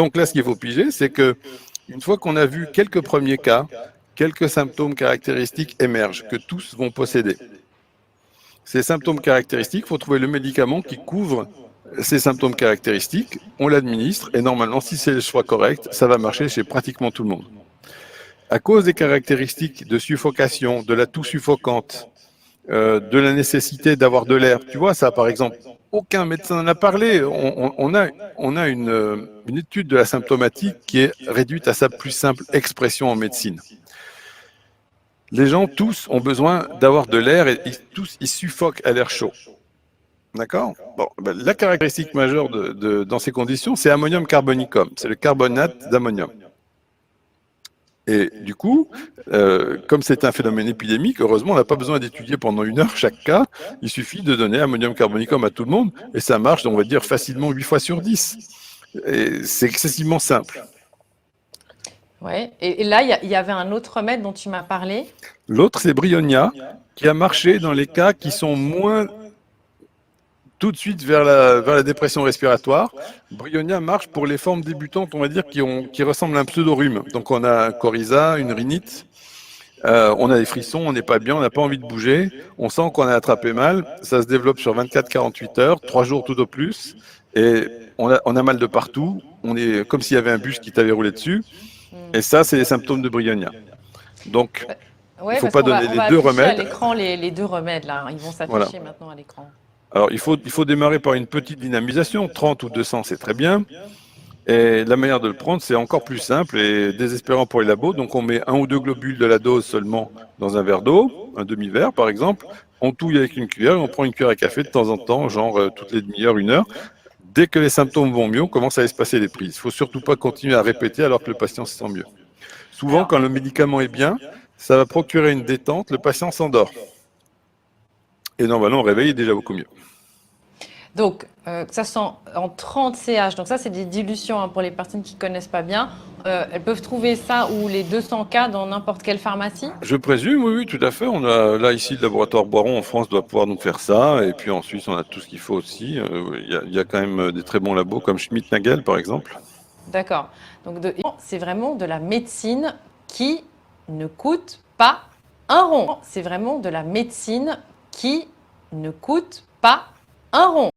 Donc là, ce qu'il faut piger, c'est que une fois qu'on a vu quelques premiers cas, quelques symptômes caractéristiques émergent, que tous vont posséder. Ces symptômes caractéristiques, il faut trouver le médicament qui couvre ces symptômes caractéristiques, on l'administre, et normalement, si c'est le choix correct, ça va marcher chez pratiquement tout le monde. À cause des caractéristiques de suffocation, de la toux suffocante, de la nécessité d'avoir de l'air, tu vois ça par exemple, aucun médecin n'en a parlé. On a une étude de la symptomatique qui est réduite à sa plus simple expression en médecine. Les gens, tous, ont besoin d'avoir de l'air et tous, ils suffoquent à l'air chaud. D'accord? Bon, ben, la caractéristique majeure dans ces conditions, c'est ammonium carbonicum. C'est le carbonate d'ammonium. Et du coup, comme c'est un phénomène épidémique, heureusement, on n'a pas besoin d'étudier pendant 1 heure chaque cas. Il suffit de donner ammonium carbonicum à tout le monde et ça marche, on va dire, facilement 8 fois sur 10. C'est excessivement simple. Ouais. Et là, il y avait un autre remède dont tu m'as parlé. L'autre, c'est Brionia, qui a marché dans les cas qui sont moins tout de suite vers la dépression respiratoire. Brionia marche pour les formes débutantes, on va dire, qui ressemblent à un pseudo-rhume. Donc on a un coryza, une rhinite, on a des frissons, on n'est pas bien, on n'a pas envie de bouger, on sent qu'on a attrapé mal, ça se développe sur 24-48 heures, 3 jours tout au plus, et on a mal de partout, on est comme s'il y avait un bus qui t'avait roulé dessus, et ça, c'est les symptômes de Brionia. Donc, il ne faut pas donner les deux remèdes. À l'écran les deux remèdes, là. Ils vont s'afficher maintenant à l'écran. Alors, il faut démarrer par une petite dynamisation, 30 ou 200, c'est très bien. Et la manière de le prendre, c'est encore plus simple et désespérant pour les labos. Donc, on met 1 ou 2 globules de la dose seulement dans un verre d'eau, un demi-verre par exemple. On touille avec une cuillère et on prend une cuillère à café de temps en temps, genre toutes les demi-heures, 1 heure. Dès que les symptômes vont mieux, on commence à espacer les prises. Il ne faut surtout pas continuer à répéter alors que le patient se sent mieux. Souvent, quand le médicament est bien, ça va procurer une détente, le patient s'endort. Et normalement, au réveil, il est déjà beaucoup mieux. Donc, ça sent en 30 CH. Donc ça, c'est des dilutions pour les personnes qui ne connaissent pas bien. Elles peuvent trouver ça ou les 200 cas dans n'importe quelle pharmacie? Je présume, oui, tout à fait. On a là ici le laboratoire Boiron en France doit pouvoir nous faire ça. Et puis en Suisse, on a tout ce qu'il faut aussi. Il y a quand même des très bons labos comme Schmidt-Nagel, par exemple. D'accord. Donc c'est vraiment de la médecine qui ne coûte pas un rond. C'est vraiment de la médecine qui ne coûte pas un rond.